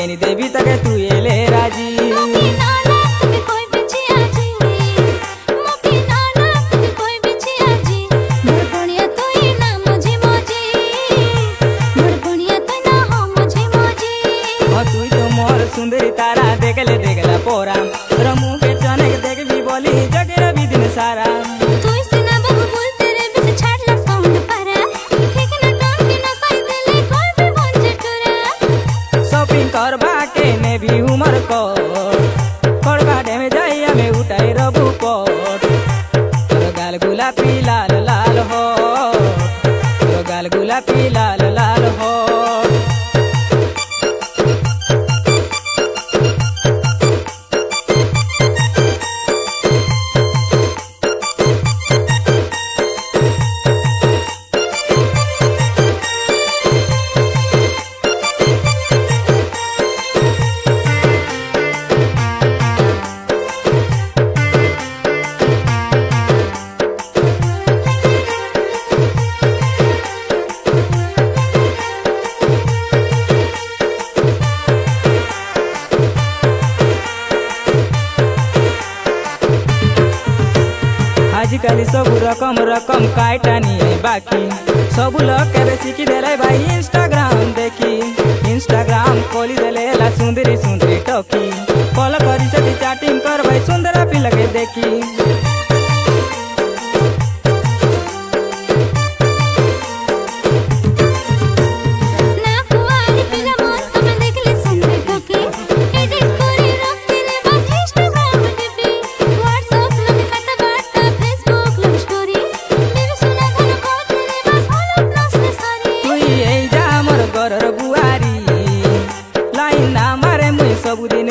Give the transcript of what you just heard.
नहीं देवी तक तू ये ले राजी। सुंदरी तारा देखला पोरा रमू के चने देख भी बोली जगे रवि दिन सारा। तू इसे ना बहु बोल तेरे बिसे छाड़ला साउंड पारा ठीक ना टांग के ना साई देले कोई भी बंजे टुरा। शॉपिंग करबा के ने भी उमर को करबा डे में जाई हमें उठाई रबू कोट। तोर गाल गुलाबी लाल लाल हो, तोर गाल गुलाबी लाल लाल हो। आजकल सब रकम काटानी है बाकी सब लोग के सीखी देले भाई इंस्टाग्राम देखी। इंस्टाग्राम खोली देले ला सुंदरी सुंदरी टोकी कॉल करी सती चैटिंग कर भाई सुंदर भी लगे देखी। बुआरी लाइन ना मारे मुई सब दिन